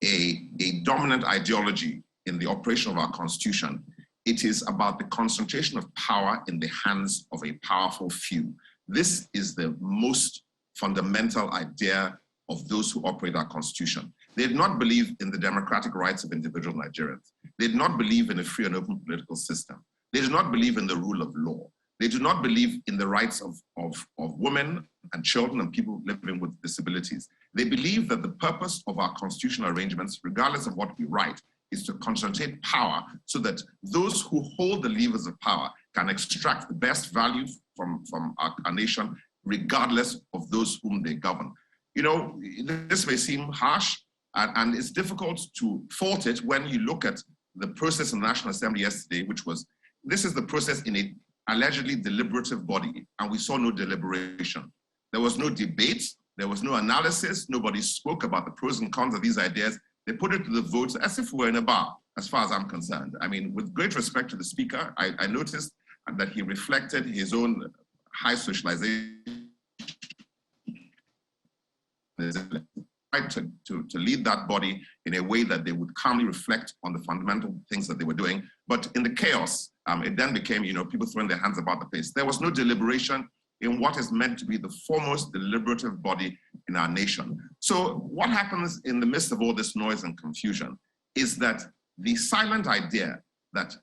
a dominant ideology in the operation of our Constitution, it is about the concentration of power in the hands of a powerful few. This is the most fundamental idea of those who operate our Constitution. They did not believe in the democratic rights of individual Nigerians. They did not believe in a free and open political system. They do not believe in the rule of law. They do not believe in the rights of women and children and people living with disabilities. They believe that the purpose of our constitutional arrangements, regardless of what we write, is to concentrate power so that those who hold the levers of power can extract the best value from our nation, regardless of those whom they govern. You know, this may seem harsh, and it's difficult to fault it when you look at the process in the National Assembly yesterday, which was, this is the process in a allegedly deliberative body, and we saw no deliberation. There was no debate, there was no analysis, nobody spoke about the pros and cons of these ideas. They put it to the vote as if we were in a bar, as far as I'm concerned. I mean, with great respect to the speaker, I noticed that he reflected his own high socialization to lead that body in a way that they would calmly reflect on the fundamental things that they were doing. But in the chaos, it then became, you know, people throwing their hands about the place. There was no deliberation in what is meant to be the foremost deliberative body in our nation. So what happens in the midst of all this noise and confusion is that the silent idea that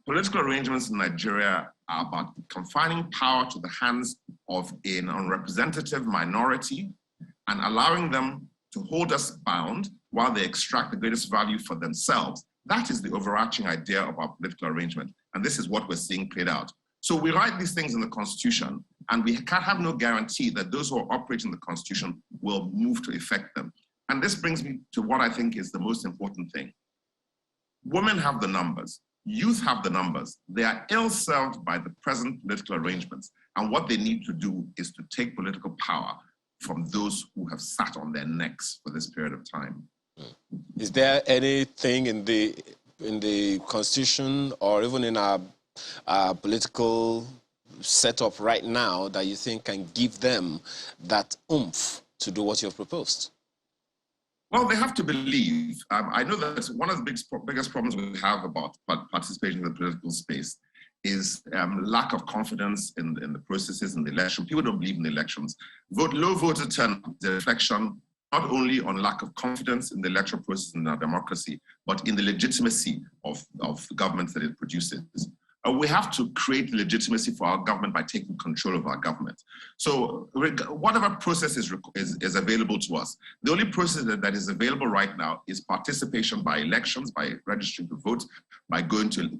political arrangements in Nigeria are about confining power to the hands of an unrepresentative minority and allowing them to hold us bound while they extract the greatest value for themselves. That is the overarching idea of our political arrangement. And this is what we're seeing played out. So we write these things in the Constitution, and we can't have no guarantee that those who are operating the Constitution will move to effect them. And this brings me to what I think is the most important thing. Women have the numbers. Youth have the numbers. They are ill-served by the present political arrangements. And what they need to do is to take political power from those who have sat on their necks for this period of time. Is there anything in the Constitution or even in our political set up right now that you think can give them that oomph to do what you've proposed? Well, they have to believe. I know that one of the biggest problems we have about participation in the political space is lack of confidence in the processes in the election. People don't believe in the elections. Low voter turnout is a reflection not only on lack of confidence in the electoral process in our democracy, but in the legitimacy of the governments that it produces. We have to create legitimacy for our government by taking control of our government. So whatever process is available to us, the only process that is available right now is participation by elections, by registering to vote, by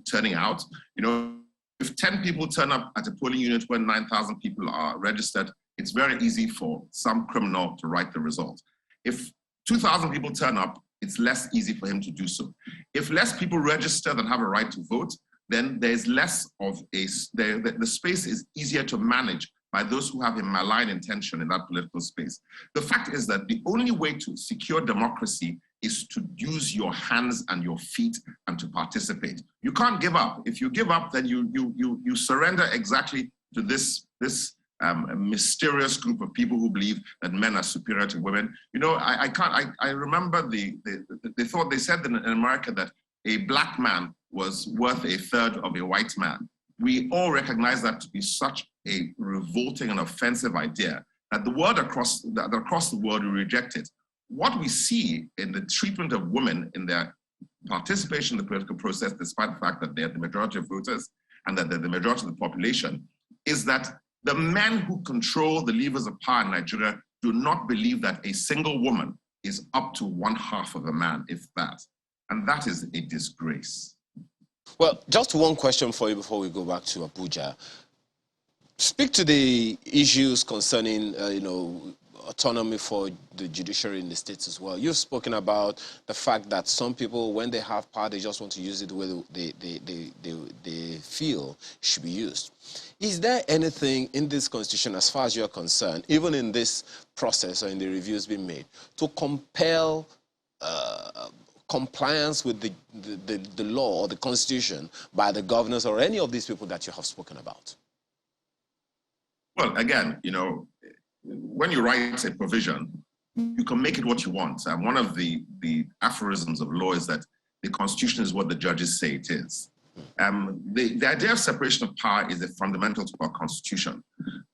turning out. You know, if 10 people turn up at a polling unit when 9,000 people are registered, it's very easy for some criminal to write the result. If 2,000 people turn up, it's less easy for him to do so. If less people register than have a right to vote, then there's less of the space is easier to manage by those who have a malign intention in that political space. The fact is that the only way to secure democracy is to use your hands and your feet and to participate. You can't give up. If you give up, then you surrender exactly to this mysterious group of people who believe that men are superior to women. You know, I remember they said in America that a black man was worth a third of a white man. We all recognize that to be such a revolting and offensive idea that across the world we reject it. What we see in the treatment of women in their participation in the political process, despite the fact that they're the majority of voters and that they're the majority of the population, is that the men who control the levers of power in Nigeria do not believe that a single woman is up to one half of a man, if that. And that is a disgrace. Well, just one question for you before we go back to Abuja. Speak to the issues concerning, autonomy for the judiciary in the states as well. You've spoken about the fact that some people, when they have power, they just want to use it the way they feel should be used. Is there anything in this constitution, as far as you're concerned, even in this process or in the reviews being made, to compel compliance with the law or the constitution by the governors or any of these people that you have spoken about? Well, again, you know, when you write a provision, you can make it what you want. And one of the aphorisms of law is that the constitution is what the judges say it is. The idea of separation of power is a fundamental to our constitution,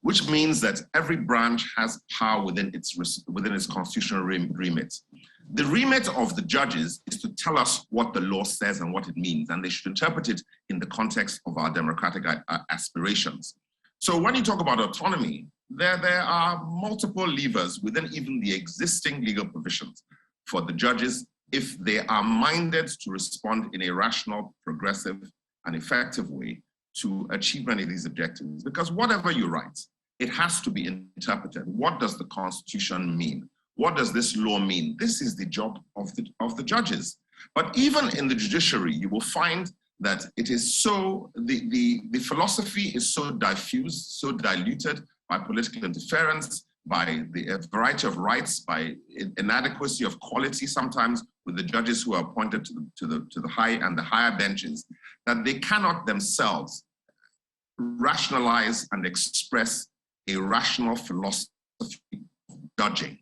which means that every branch has power within its constitutional remit. The remit of the judges is to tell us what the law says and what it means, and they should interpret it in the context of our democratic aspirations. So when you talk about autonomy, there are multiple levers within even the existing legal provisions for the judges if they are minded to respond in a rational, progressive, and effective way to achieve many of these objectives. Because whatever you write, it has to be interpreted. What does the Constitution mean? What does this law mean? This is the job of the judges. But even in the judiciary, you will find that it is so, the philosophy is so diffused, so diluted by political interference, by the variety of rights, by inadequacy of quality sometimes with the judges who are appointed to the high and the higher benches, that they cannot themselves rationalize and express a rational philosophy of judging.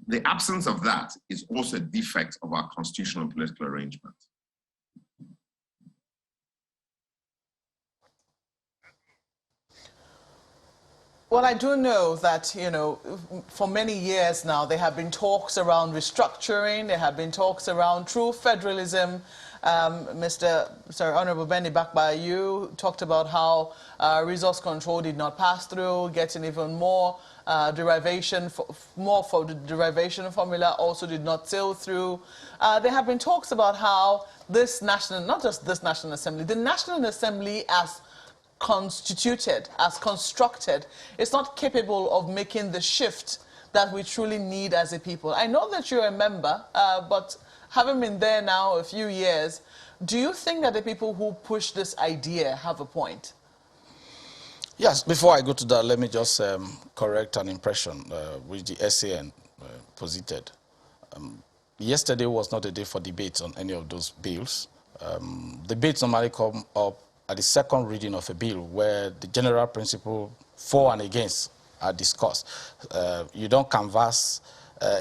The absence of that is also a defect of our constitutional and political arrangement. Well, I do know that, you know, for many years now, there have been talks around restructuring, there have been talks around true federalism. Sir Honorable Benny Bakba, you talked about how resource control did not pass through, getting even more derivation, more for the derivation formula also did not sail through. There have been talks about how this national, not just this National Assembly, the National Assembly as constituted, as constructed, is not capable of making the shift that we truly need as a people. I know that you're a member, but having been there now a few years, do you think that the people who push this idea have a point? Yes, before I go to that, let me just correct an impression which the SAN posited. Yesterday was not a day for debates on any of those bills. Debates normally come up at the second reading of a bill where the general principle for and against are discussed. You don't canvass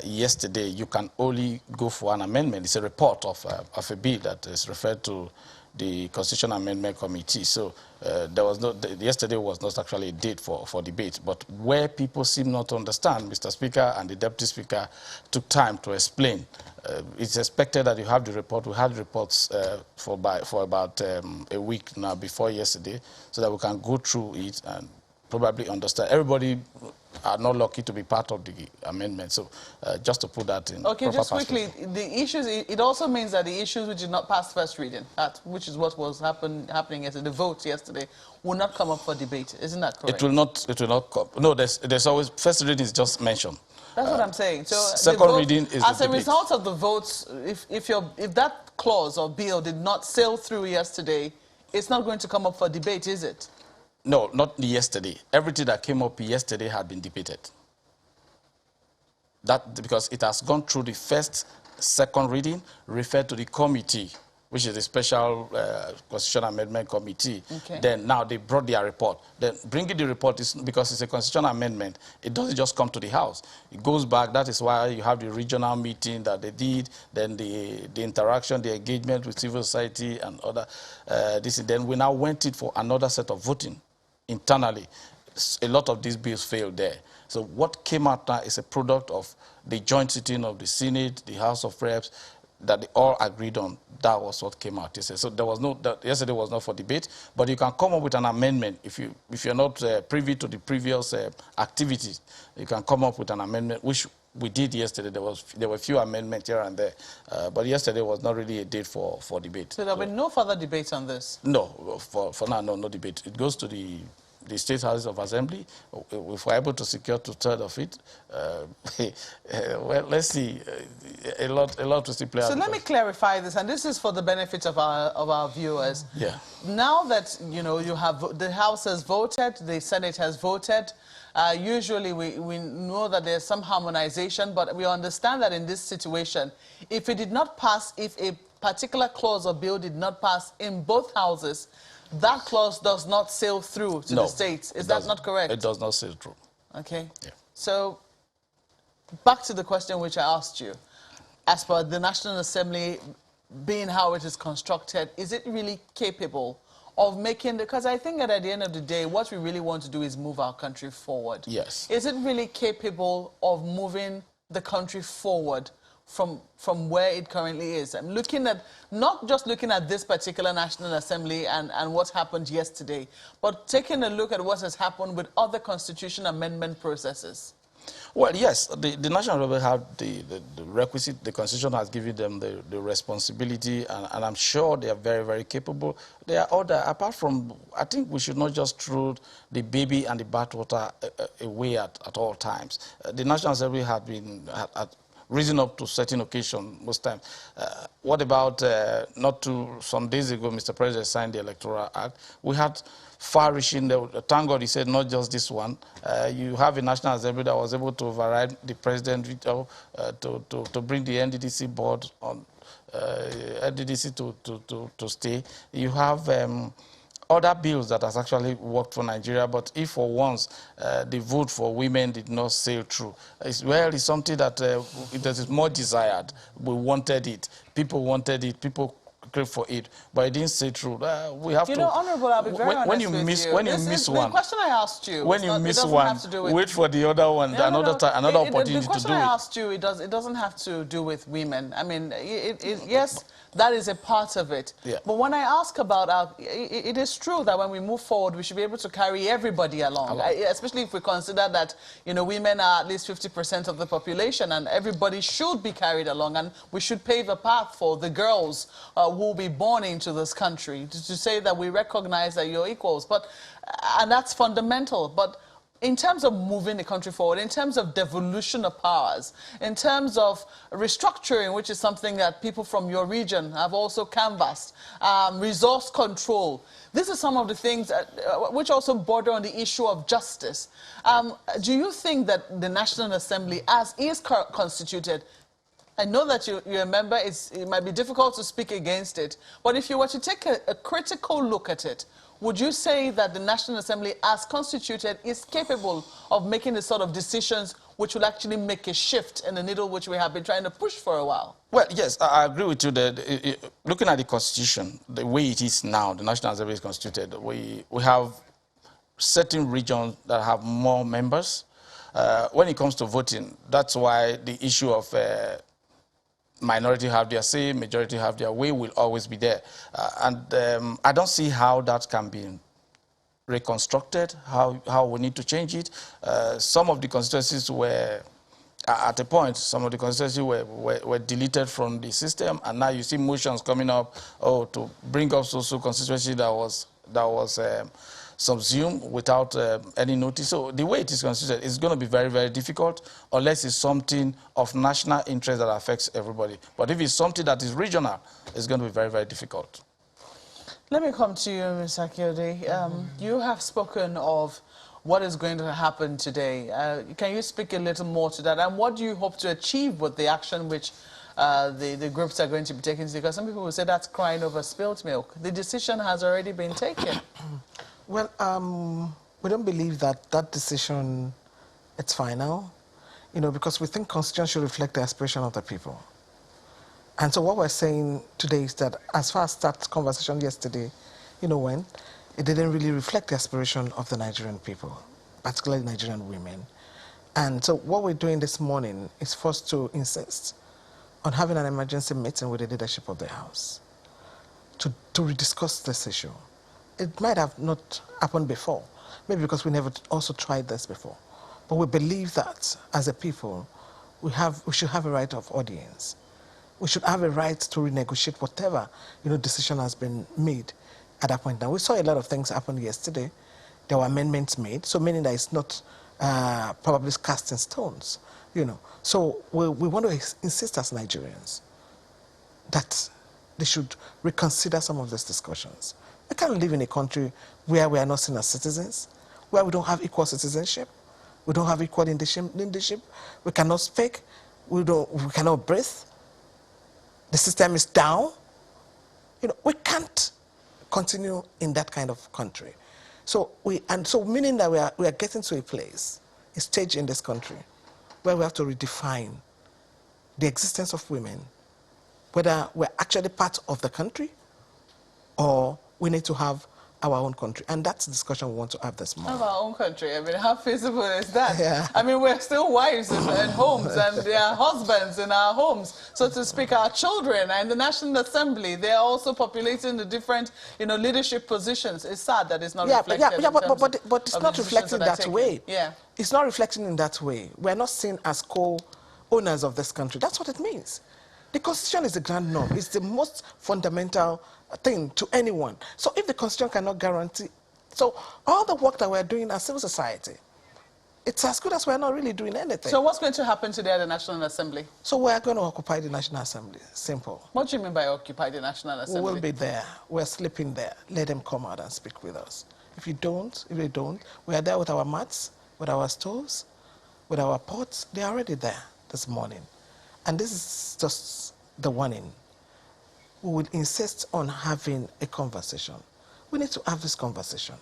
yesterday. You can only go for an amendment. It's a report of a bill that is referred to the Constitutional Amendment Committee. So there was no, yesterday was not actually a date for debate. But where people seem not to understand, Mr. Speaker and the Deputy Speaker took time to explain. It's expected that you have the report. We had reports for about a week now before yesterday, so that we can go through it and probably understand. Everybody are not lucky to be part of the amendment. So just to put that in. Okay, just quickly, the issues, it also means that the issues which did not pass first reading, which is what was happening yesterday, the votes yesterday, will not come up for debate. Isn't that correct? It will not come. No, there's always, first reading is just mentioned. That's what I'm saying. So second reading is as the a debate. result of the votes, if that clause or bill did not sail through yesterday, it's not going to come up for debate, is it? No, not yesterday. Everything that came up yesterday had been debated. That because it has gone through the first, second reading, referred to the committee, which is the Special Constitutional Amendment Committee. Okay. Then now they brought their report. Then bringing the report is because it's a constitutional amendment. It doesn't just come to the House. It goes back. That is why you have the regional meeting that they did. Then the interaction, the engagement with civil society and other. Then we now went it for another set of voting internally. A lot of these bills failed there. So what came out now is a product of the joint sitting of the Senate, the House of Reps, that they all agreed on. That was what came out. So there was yesterday was not for debate, but you can come up with an amendment if you're not privy to the previous activities. You can come up with an amendment, which we did yesterday. There were a few amendments here and there, but yesterday was not really a date for debate. So there will be no further debate on this? No, for now, no debate. It goes to the State Houses of Assembly. If we're able to secure 2/3 of it, well, let's see. A lot to see play out. So let me clarify this, and this is for the benefit of our viewers. Yeah. Now that you have the House has voted, the Senate has voted. Usually we know that there's some harmonization, but we understand that in this situation, if it did not pass, if a particular clause or bill did not pass in both houses, that clause does not sail through to the states. Is that not correct? It does not sail through. Okay. Yeah. So back to the question which I asked you. As per the National Assembly being how it is constructed, is it really capable of making because I think that at the end of the day, what we really want to do is move our country forward. Yes. Is it really capable of moving the country forward from where it currently is? I'm looking at, not just looking at this particular National Assembly and what happened yesterday, but taking a look at what has happened with other constitution amendment processes. Well, yes, the National Assembly have the requisite, the Constitution has given them the responsibility, and I'm sure they are very, very capable. They are other, apart from, I think we should not just throw the baby and the bathwater away at all times. The National Assembly have been risen up to certain occasions most times. What about, some days ago, Mr. President signed the Electoral Act. We had far-reaching, thank God he said not just this one. You have a National Assembly that was able to override the president veto to bring the NDDC board on NDDC to stay. You have other bills that has actually worked for Nigeria, but if for once the vote for women did not sail through, it's something that it is more desired. We wanted it. People wanted it. People crave for it, but it didn't sail through. We have to. You know, Honorable, I'll be very honest when you miss one, the question I asked you. When you miss one, wait for the other one, another opportunity to do it. The question I asked you, it doesn't have to do with women. I mean, yes. That is a part of it. Yeah. But when I ask about it is true that when we move forward, we should be able to carry everybody along. Especially if we consider that, women are at least 50% of the population and everybody should be carried along, and we should pave a path for the girls who will be born into this country to say that we recognize that you're equals. And that's fundamental. But in terms of moving the country forward, in terms of devolution of powers, in terms of restructuring, which is something that people from your region have also canvassed, resource control, this is some of the things which also border on the issue of justice. Do you think that the National Assembly, as is constituted, I know that you're a member. It might be difficult to speak against it. But if you were to take a critical look at it, would you say that the National Assembly, as constituted, is capable of making the sort of decisions which will actually make a shift in the needle which we have been trying to push for a while? Well, yes, I agree with you that looking at the Constitution, the way it is now, the National Assembly is constituted, we have certain regions that have more members. When it comes to voting, that's why the issue of minority have their say, majority have their way will always be there. I don't see how that can be reconstructed, how we need to change it. Some of the constituencies were, at a point, some of the constituencies were deleted from the system, and now you see motions coming up, to bring up social constituency that was subsumed without any notice. So the way it is considered is going to be very, very difficult unless it's something of national interest that affects everybody. But if it's something that is regional, it's going to be very, very difficult. Let me come to you, Ms. Akiode. You have spoken of what is going to happen today. Can you speak a little more to that? And what do you hope to achieve with the action which the groups are going to be taking? Because some people will say that's crying over spilled milk. The decision has already been taken. Well, we don't believe that that decision is final, because we think Constitution should reflect the aspiration of the people. And so what we're saying today is that as far as that conversation yesterday, went, it didn't really reflect the aspiration of the Nigerian people, particularly Nigerian women. And so what we're doing this morning is first to insist on having an emergency meeting with the leadership of the House to rediscuss this issue. It might have not happened before, maybe because we never also tried this before. But we believe that as a people, we should have a right of audience. We should have a right to renegotiate whatever decision has been made at that point. Now, we saw a lot of things happen yesterday. There were amendments made, so meaning that it's not probably cast in stones. So we want to insist as Nigerians that they should reconsider some of these discussions. We can't live in a country where we are not seen as citizens, where we don't have equal citizenship, we don't have equal leadership, we cannot speak, we cannot breathe, the system is down. We can't continue in that kind of country. So meaning that we are getting to a stage in this country where we have to redefine the existence of women, whether we're actually part of the country or we need to have our own country. And that's the discussion we want to have this morning. Have our own country. I mean, how feasible is that? Yeah. I mean, we're still wives in homes, and there are husbands in our homes. So to speak, our children are in the National Assembly. They're also populating the different, leadership positions. It's sad that it's not reflected. But it's not reflecting that way. Yeah. It's not reflecting in that way. We're not seen as co-owners of this country. That's what it means. The Constitution is the grand norm. It's the most fundamental thing to anyone. So if the Constitution cannot guarantee, so all the work that we're doing as civil society, it's as good as we're not really doing anything. So what's going to happen today at the National Assembly? So we're going to occupy the National Assembly. Simple. What do you mean by occupy the National Assembly? We will be there. We're sleeping there. Let them come out and speak with us. If they don't, we are there with our mats, with our stoves, with our pots. They're already there this morning. And this is just the warning. We will insist on having a conversation. We need to have this conversation.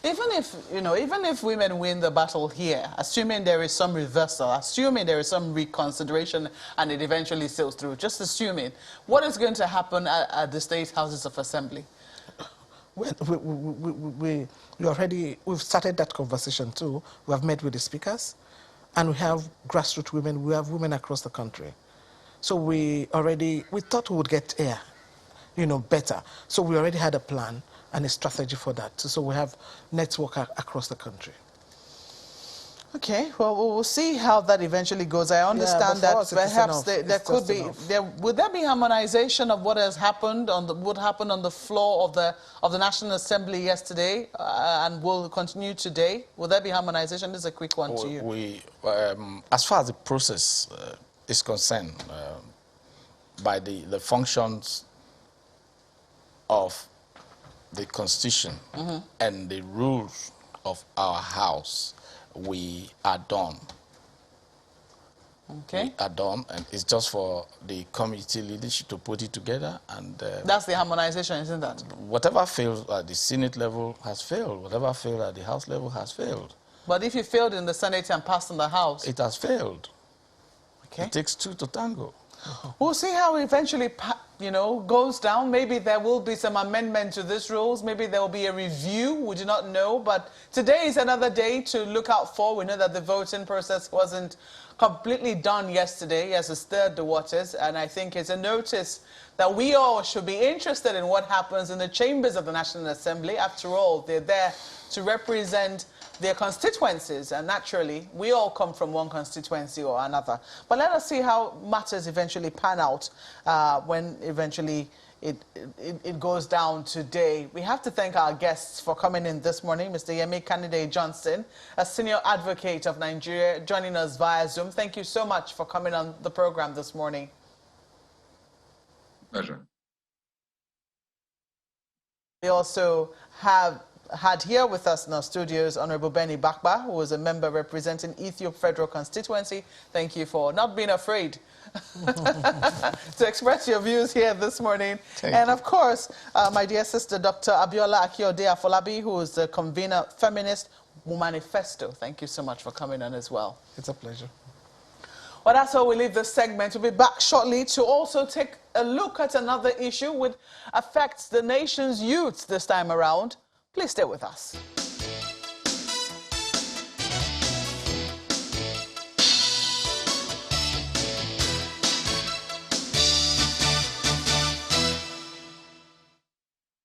Even if women win the battle here, assuming there is some reversal, assuming there is some reconsideration and it eventually sails through, just assuming, what is going to happen at the state houses of assembly? Well, we've started that conversation too. We have met with the speakers, and we have grassroots women. We have women across the country. So we thought we would get here, better. So we already had a plan and a strategy for that. So we have network across the country. Okay, well, we'll see how that eventually goes. I understand that perhaps would there be harmonization of what has happened what happened on the floor of the National Assembly yesterday and will continue today? Will there be harmonization? This is a quick one to you. As far as the process is concerned, by the functions of the Constitution and the rules of our House, we are done. Okay. We are done, and it's just for the committee leadership to put it together. And that's the harmonization, isn't that? Whatever failed at the Senate level has failed. Whatever failed at the House level has failed. But if you failed in the Senate and passed in the House, it has failed. Okay. It takes two to tango. We'll see how it eventually, goes down. Maybe there will be some amendment to these rules. Maybe there will be a review. We do not know. But today is another day to look out for. We know that the voting process wasn't completely done yesterday as it stirred the waters. And I think it's a notice that we all should be interested in what happens in the chambers of the National Assembly. After all, they're there to represent their constituencies, and naturally, we all come from one constituency or another. But let us see how matters eventually pan out when eventually it goes down today. We have to thank our guests for coming in this morning. Mr. Yemi Candidate Johnson, a senior advocate of Nigeria, joining us via Zoom. Thank you so much for coming on the program this morning. Pleasure. We also had here with us in our studios Honorable Benny Bakba, who is a member representing Ethiopia Federal Constituency. Thank you for not being afraid to express your views here this morning. And of course, my dear sister, Dr. Abiola Akiode Afolabi, who is the convener, Feminist Manifesto. Thank you so much for coming on as well. It's a pleasure. Well, that's how we leave this segment. We'll be back shortly to also take a look at another issue which affects the nation's youth this time around. Please stay with us.